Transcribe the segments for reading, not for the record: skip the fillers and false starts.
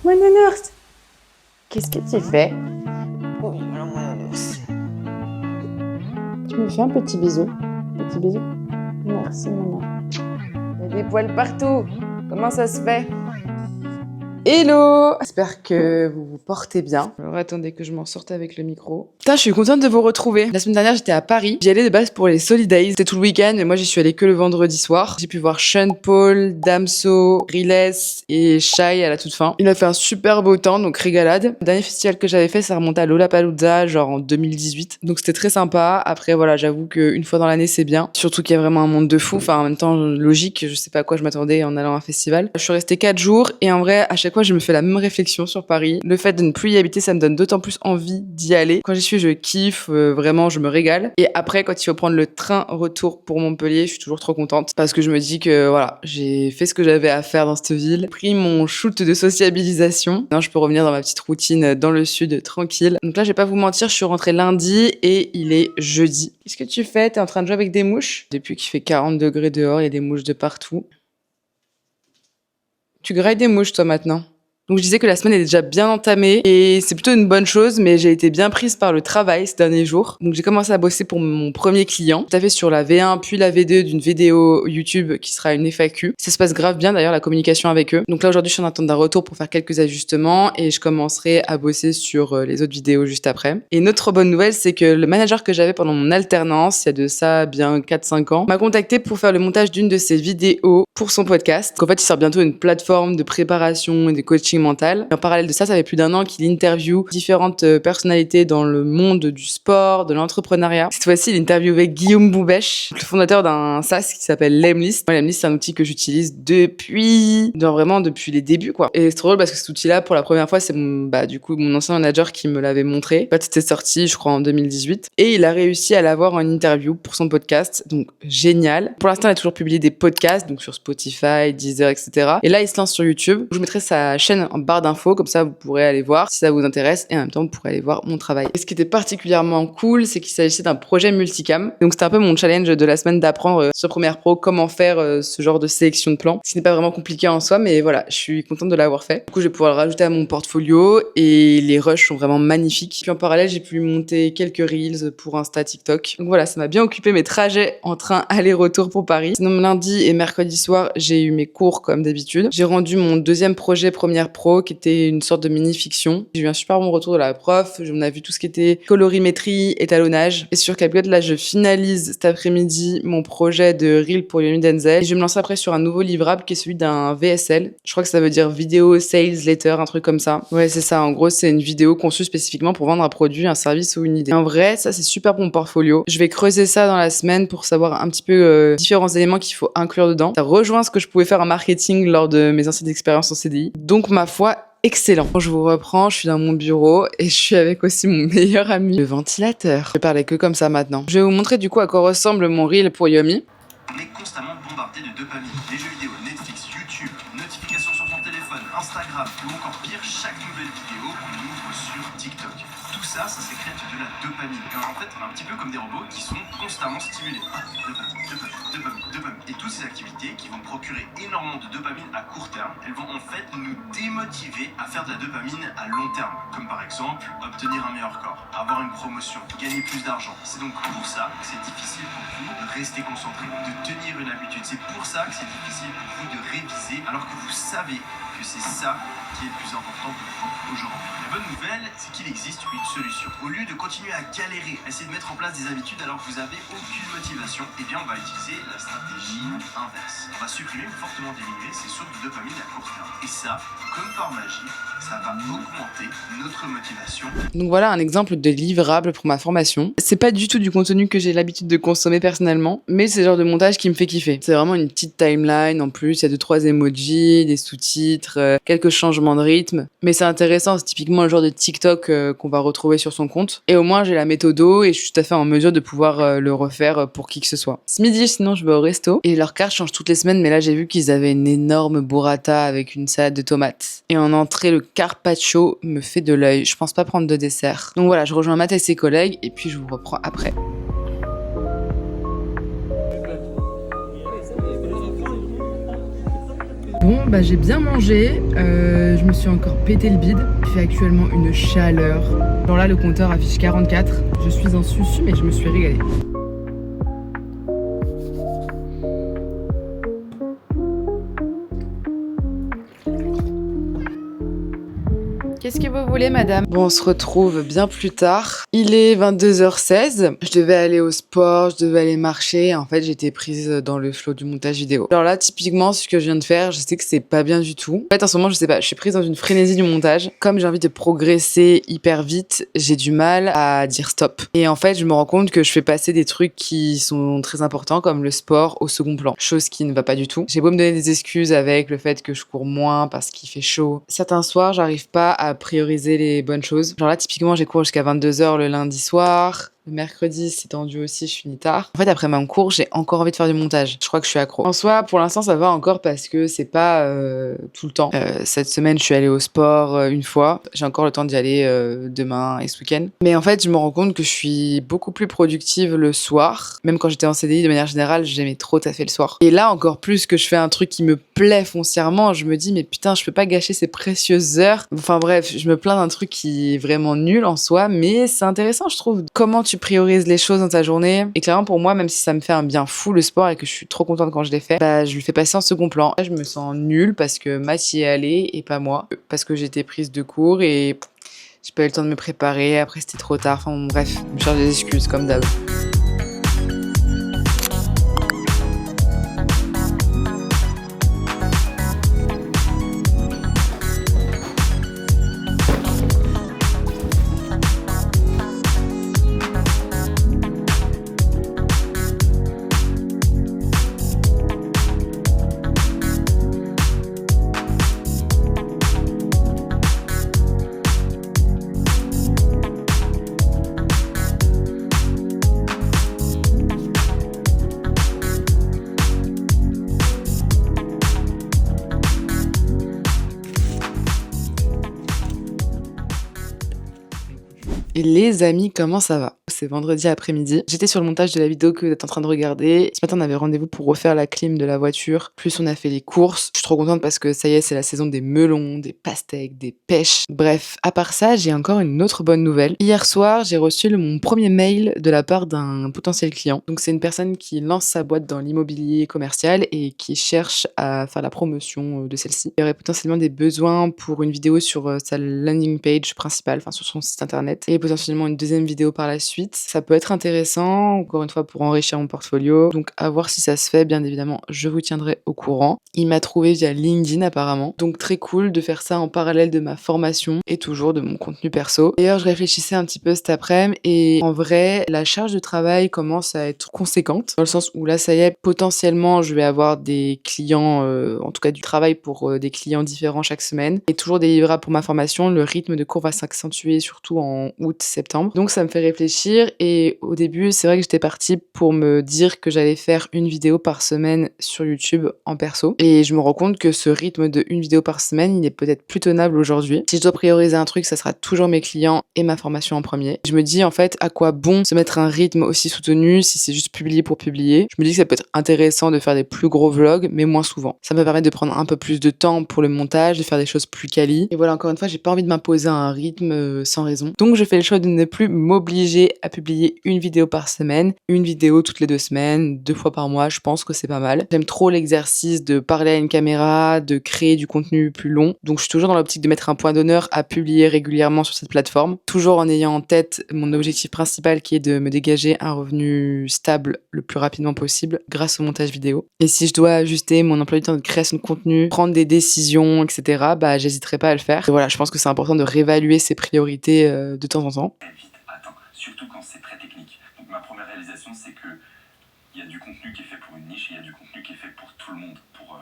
Mon nounours, qu'est-ce que tu fais? Oui, mon nounours. Tu me fais un petit bisou? Petit bisou? Merci, maman. Il y a des poils partout. Comment ça se fait? Hello! J'espère que vous vous portez bien. Alors attendez que je m'en sorte avec le micro. Putain, je suis contente de vous retrouver. La semaine dernière, j'étais à Paris. J'y allais de base pour les Solidays. C'était tout le week-end, mais moi, j'y suis allée que le vendredi soir. J'ai pu voir Sean Paul, Damso, Riles et Shai à la toute fin. Il a fait un super beau temps, donc régalade. Le dernier festival que j'avais fait, ça remontait à Lollapalooza, genre en 2018. Donc c'était très sympa. Après, voilà, j'avoue qu'une fois dans l'année, c'est bien. Surtout qu'il y a vraiment un monde de fou. Enfin, en même temps, logique, je sais pas à quoi je m'attendais en allant à un festival. Je suis restée 4 jours et en vrai, à chaque fois, je me fais la même réflexion sur Paris. Le fait de ne plus y habiter, ça me donne d'autant plus envie d'y aller. Quand j'y suis, je kiffe, vraiment, je me régale. Et après, quand il faut prendre le train retour pour Montpellier, je suis toujours trop contente parce que je me dis que voilà, j'ai fait ce que j'avais à faire dans cette ville, pris mon shoot de sociabilisation. Maintenant, je peux revenir dans ma petite routine dans le sud, tranquille. Donc là, je vais pas vous mentir, je suis rentrée lundi et il est jeudi. Qu'est-ce que tu fais? T'es en train de jouer avec des mouches? Depuis qu'il fait 40 degrés dehors, il y a des mouches de partout. Tu grailles des mouches, toi, maintenant? Donc je disais que la semaine est déjà bien entamée et c'est plutôt une bonne chose, mais j'ai été bien prise par le travail ces derniers jours. Donc j'ai commencé à bosser pour mon premier client, tout à fait sur la V1 puis la V2 d'une vidéo YouTube qui sera une FAQ. Ça se passe grave bien d'ailleurs la communication avec eux. Donc là aujourd'hui je suis en attente d'un retour pour faire quelques ajustements et je commencerai à bosser sur les autres vidéos juste après. Et une autre bonne nouvelle, c'est que le manager que j'avais pendant mon alternance, il y a de ça bien 4-5 ans, m'a contacté pour faire le montage d'une de ses vidéos pour son podcast. Donc en fait il sort bientôt une plateforme de préparation et de coaching mental. Et en parallèle de ça, ça fait plus d'1 an qu'il interviewe différentes personnalités dans le monde du sport, de l'entrepreneuriat. Cette fois-ci, il interviewait Guillaume Boubèche, le fondateur d'un SaaS qui s'appelle Lemlist. Lemlist, c'est un outil que j'utilise depuis les débuts, quoi. Et c'est trop drôle parce que cet outil-là, pour la première fois, c'est mon ancien manager qui me l'avait montré. En fait, c'était sorti, je crois, en 2018. Et il a réussi à l'avoir en interview pour son podcast. Donc, génial. Pour l'instant, il a toujours publié des podcasts, donc sur Spotify, Deezer, etc. Et là, il se lance sur YouTube. Je mettrai sa chaîne en barre d'infos, comme ça vous pourrez aller voir si ça vous intéresse et en même temps vous pourrez aller voir mon travail. Et ce qui était particulièrement cool, c'est qu'il s'agissait d'un projet multicam. Donc c'était un peu mon challenge de la semaine d'apprendre sur Premiere Pro comment faire ce genre de sélection de plans. Ce qui n'est pas vraiment compliqué en soi, mais voilà, je suis contente de l'avoir fait. Du coup, je vais pouvoir le rajouter à mon portfolio et les rushs sont vraiment magnifiques. Puis en parallèle, j'ai pu monter quelques reels pour Insta, TikTok. Donc voilà, ça m'a bien occupé mes trajets en train aller-retour pour Paris. Sinon, lundi et mercredi soir, j'ai eu mes cours comme d'habitude. J'ai rendu mon deuxième projet Premiere Pro qui était une sorte de mini-fiction. J'ai eu un super bon retour de la prof. On a vu tout ce qui était colorimétrie, étalonnage. Et sur CapCut, là, je finalise cet après-midi mon projet de reel pour Yomi Denzel. Et je vais me lancer après sur un nouveau livrable qui est celui d'un VSL. Je crois que ça veut dire vidéo sales letter, un truc comme ça. Ouais, c'est ça. En gros, c'est une vidéo conçue spécifiquement pour vendre un produit, un service ou une idée. En vrai, ça, c'est super pour mon portfolio. Je vais creuser ça dans la semaine pour savoir un petit peu différents éléments qu'il faut inclure dedans. Ça rejoint ce que je pouvais faire en marketing lors de mes anciennes expériences en CDI. Donc, ma foi, excellent. Quand je vous reprends, je suis dans mon bureau et je suis avec aussi mon meilleur ami, le ventilateur. Je vais parler que comme ça maintenant. Je vais vous montrer du coup à quoi ressemble mon reel pour Yomi. On est constamment bombardé de dopamine. Les jeux vidéo, Netflix, YouTube, notifications sur son téléphone, Instagram ou encore pire, chaque nouvelle vidéo qu'on ouvre sur TikTok. Tout ça, ça sécrète de la dopamine. Et en fait, on est un petit peu comme des robots qui sont constamment stimulés. Dopamine. Et toutes ces activités qui vont procurer énormément de dopamine à court terme, elles vont en fait nous démotiver à faire de la dopamine à long terme. Comme par exemple, obtenir un meilleur corps, avoir une promotion, gagner plus d'argent. C'est donc pour ça que c'est difficile pour vous de rester concentré, de tenir une habitude. C'est pour ça que c'est difficile pour vous de réviser alors que vous savez que c'est ça qui est le plus important pour vous aujourd'hui. La bonne nouvelle, c'est qu'il existe une solution. Au lieu de continuer à galérer, à essayer de mettre en place des habitudes alors que vous avez aucune motivation, eh bien on va utiliser la stratégie inverse. On va supprimer ou fortement diminuer ces sources de dopamine à court terme. Et ça, comme par magie, ça va augmenter notre motivation. Donc voilà un exemple de livrable pour ma formation. C'est pas du tout du contenu que j'ai l'habitude de consommer personnellement, mais c'est le genre de montage qui me fait kiffer. C'est vraiment une petite timeline en plus, il y a 2-3 emojis, des sous-titres, quelques changements de rythme. Mais c'est intéressant, c'est typiquement le genre de TikTok qu'on va retrouver sur son compte. Et au moins j'ai la méthodo et je suis tout à fait en mesure de pouvoir le refaire pour qui que ce soit. Ce midi sinon je vais au resto et leur carte change toutes les semaines, mais là j'ai vu qu'ils avaient une énorme burrata avec une salade de tomates. Et en entrée, le carpaccio me fait de l'œil. Je pense pas prendre de dessert. Donc voilà, je rejoins Matt et ses collègues et puis je vous reprends après. Bon, bah j'ai bien mangé, je me suis encore pété le bide. Il fait actuellement une chaleur. Genre là, le compteur affiche 44. Je suis en susu, mais je me suis régalée. Qu'est-ce que vous voulez, madame? Bon, on se retrouve bien plus tard. Il est 22h16. Je devais aller au sport, je devais aller marcher. En fait, j'étais prise dans le flot du montage vidéo. Alors là, typiquement, ce que je viens de faire, je sais que c'est pas bien du tout. En fait, en ce moment, je sais pas, je suis prise dans une frénésie du montage. Comme j'ai envie de progresser hyper vite, j'ai du mal à dire stop. Et en fait, je me rends compte que je fais passer des trucs qui sont très importants, comme le sport, au second plan. Chose qui ne va pas du tout. J'ai beau me donner des excuses avec le fait que je cours moins parce qu'il fait chaud. Certains soirs, j'arrive pas à prioriser les bonnes choses. Genre là, typiquement, j'ai cours jusqu'à 22h le lundi soir. Le mercredi, c'est tendu aussi, je finis tard. En fait, après mon cours, j'ai encore envie de faire du montage. Je crois que je suis accro. En soi, pour l'instant, ça va encore parce que c'est pas tout le temps. Cette semaine, je suis allée au sport une fois. J'ai encore le temps d'y aller demain et ce week-end. Mais en fait, je me rends compte que je suis beaucoup plus productive le soir. Même quand j'étais en CDI, de manière générale, j'aimais trop taffer le soir. Et là, encore plus que je fais un truc qui me plaît foncièrement, je me dis, mais putain, je peux pas gâcher ces précieuses heures. Enfin bref, je me plains d'un truc qui est vraiment nul en soi, mais c'est intéressant, je trouve. Comment tu priorises les choses dans ta journée. Et clairement, pour moi, même si ça me fait un bien fou le sport et que je suis trop contente quand je l'ai fait, bah, je le fais passer en second plan. Là, je me sens nulle parce que Math y est allée et pas moi. Parce que j'étais prise de cours et j'ai pas eu le temps de me préparer. Après, c'était trop tard. Enfin, bon, bref, je me cherche des excuses comme d'hab. Et les amis, comment ça va? C'est vendredi après-midi. J'étais sur le montage de la vidéo que vous êtes en train de regarder. Ce matin, on avait rendez-vous pour refaire la clim de la voiture. Plus on a fait les courses. Je suis trop contente parce que ça y est, c'est la saison des melons, des pastèques, des pêches. Bref, à part ça, j'ai encore une autre bonne nouvelle. Hier soir, j'ai reçu mon premier mail de la part d'un potentiel client. Donc c'est une personne qui lance sa boîte dans l'immobilier commercial et qui cherche à faire la promotion de celle-ci. Il y aurait potentiellement des besoins pour une vidéo sur sa landing page principale, enfin sur son site internet. Et potentiellement une deuxième vidéo par la suite. Ça peut être intéressant, encore une fois, pour enrichir mon portfolio. Donc, à voir si ça se fait, bien évidemment, je vous tiendrai au courant. Il m'a trouvé via LinkedIn, apparemment. Donc, très cool de faire ça en parallèle de ma formation et toujours de mon contenu perso. D'ailleurs, je réfléchissais un petit peu cet après-midi et en vrai, la charge de travail commence à être conséquente. Dans le sens où là, ça y est, potentiellement, je vais avoir des clients, en tout cas du travail pour des clients différents chaque semaine. Et toujours des livrables pour ma formation. Le rythme de cours va s'accentuer, surtout en août, septembre. Donc ça me fait réfléchir et au début, c'est vrai que j'étais partie pour me dire que j'allais faire une vidéo par semaine sur YouTube en perso. Et je me rends compte que ce rythme de une vidéo par semaine, il est peut-être plus tenable aujourd'hui. Si je dois prioriser un truc, ça sera toujours mes clients et ma formation en premier. Je me dis en fait, à quoi bon se mettre un rythme aussi soutenu si c'est juste publier pour publier. Je me dis que ça peut être intéressant de faire des plus gros vlogs, mais moins souvent. Ça me permet de prendre un peu plus de temps pour le montage, de faire des choses plus quali. Et voilà, encore une fois, j'ai pas envie de m'imposer un rythme sans raison. Donc je fais le choix de ne plus m'obliger à publier une vidéo par semaine, une vidéo toutes les 2 semaines, 2 fois par mois, je pense que c'est pas mal. J'aime trop l'exercice de parler à une caméra, de créer du contenu plus long. Donc je suis toujours dans l'optique de mettre un point d'honneur à publier régulièrement sur cette plateforme, toujours en ayant en tête mon objectif principal qui est de me dégager un revenu stable le plus rapidement possible grâce au montage vidéo. Et si je dois ajuster mon emploi du temps de création de contenu, prendre des décisions, etc., bah j'hésiterai pas à le faire. Et voilà, je pense que c'est important de réévaluer ses priorités de temps en temps. Vite atteint, surtout quand c'est très technique. Donc ma première réalisation, c'est que il y a du contenu qui est fait pour une niche et il y a du contenu qui est fait pour tout le monde, pour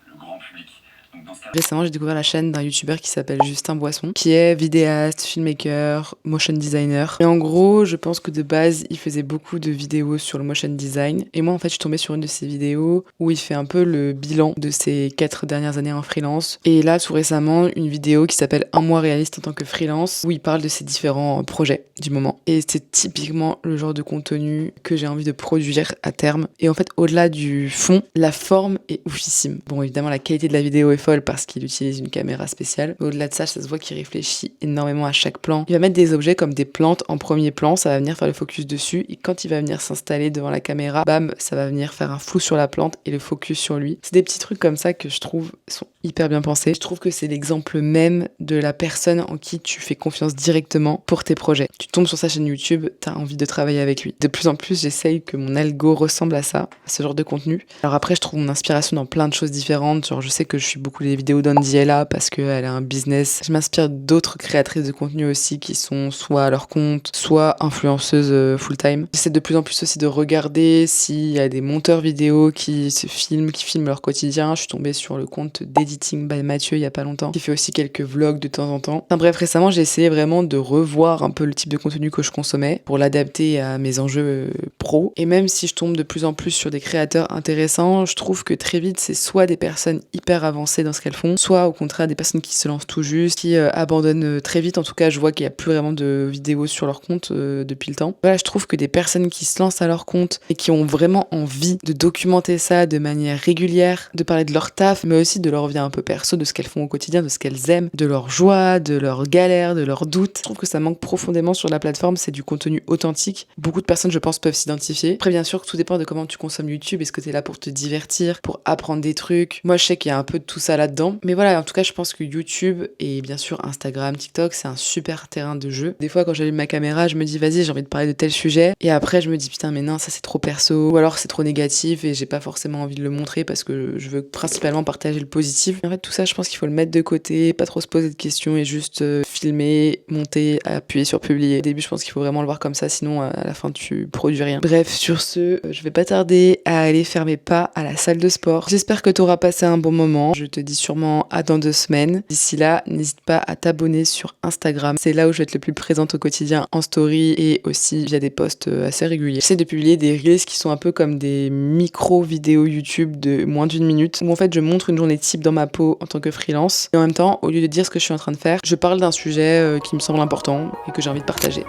le grand public. Donc dans ce cas Récemment, j'ai découvert la chaîne d'un youtubeur qui s'appelle Justin Boisson, qui est vidéaste, filmmaker, motion designer. Et en gros, je pense que de base, il faisait beaucoup de vidéos sur le motion design. Et moi, en fait, je suis tombée sur une de ses vidéos où il fait un peu le bilan de ses 4 dernières années en freelance. Et là, tout récemment, une vidéo qui s'appelle Un mois réaliste en tant que freelance, où il parle de ses différents projets du moment. Et c'est typiquement le genre de contenu que j'ai envie de produire à terme. Et en fait, au-delà du fond, la forme est oufissime. Bon, évidemment, la qualité de la vidéo est folle parce qu'il utilise une caméra spéciale. Mais au-delà de ça se voit qu'il réfléchit énormément à chaque plan. Il va mettre des objets comme des plantes en premier plan, ça va venir faire le focus dessus. Et quand il va venir s'installer devant la caméra, bam, ça va venir faire un flou sur la plante et le focus sur lui. C'est des petits trucs comme ça que je trouve sont hyper bien pensés. Je trouve que c'est l'exemple même de la personne en qui tu fais confiance directement pour tes projets. Tu tombes sur sa chaîne YouTube, t'as envie de travailler avec lui. De plus en plus, j'essaye que mon algo ressemble à ça, à ce genre de contenu. Alors après, je trouve mon inspiration dans plein de choses différentes. Genre, je sais que je suis beaucoup les vidéos d'Andiella parce qu'elle a un business. Je m'inspire d'autres créatrices de contenu aussi qui sont soit à leur compte, soit influenceuses full-time. J'essaie de plus en plus aussi de regarder s'il y a des monteurs vidéo qui se filment, qui filment leur quotidien. Je suis tombée sur le compte d'Editing by Mathieu il y a pas longtemps, qui fait aussi quelques vlogs de temps en temps. Enfin bref, récemment, j'ai essayé vraiment de revoir un peu le type de contenu que je consommais pour l'adapter à mes enjeux pro. Et même si je tombe de plus en plus sur des créateurs intéressants, je trouve que très vite, c'est soit des personnes hyper avancées dans ce qu'elles font, soit au contraire des personnes qui se lancent tout juste, qui abandonnent très vite. En tout cas, je vois qu'il n'y a plus vraiment de vidéos sur leur compte depuis le temps. Voilà, je trouve que des personnes qui se lancent à leur compte et qui ont vraiment envie de documenter ça de manière régulière, de parler de leur taf, mais aussi de leur vie un peu perso, de ce qu'elles font au quotidien, de ce qu'elles aiment, de leur joie, de leurs galères, de leurs doutes. Je trouve que ça manque profondément sur la plateforme, c'est du contenu authentique. Beaucoup de personnes, je pense, peuvent s'identifier. Après, bien sûr, tout dépend de comment tu consommes YouTube. Est-ce que t'es là pour te divertir, pour apprendre des trucs? Moi, je sais qu'il y a un peu de tout ça là-dedans. Mais voilà, en tout cas, je pense que YouTube et bien sûr Instagram, TikTok, c'est un super terrain de jeu. Des fois, quand j'allume ma caméra, je me dis, vas-y, j'ai envie de parler de tel sujet. Et après, je me dis, putain, mais non, ça c'est trop perso. Ou alors c'est trop négatif et j'ai pas forcément envie de le montrer parce que je veux principalement partager le positif. En fait, tout ça, je pense qu'il faut le mettre de côté, pas trop se poser de questions et juste filmer, monter, appuyer sur publier. Au début, je pense qu'il faut vraiment le voir comme ça, sinon à la fin, tu produis rien. Bref, sur ce, je vais pas tarder à aller faire mes pas à la salle de sport. J'espère que tu auras passé un bon moment. Je te dis sûrement à dans 2 semaines. D'ici là, n'hésite pas à t'abonner sur Instagram. C'est là où je vais être le plus présente au quotidien en story et aussi via des posts assez réguliers. J'essaie de publier des reels qui sont un peu comme des micro-vidéos YouTube de moins d'1 minute où en fait je montre une journée type dans ma peau en tant que freelance et en même temps, au lieu de dire ce que je suis en train de faire, je parle d'un sujet qui me semble important et que j'ai envie de partager.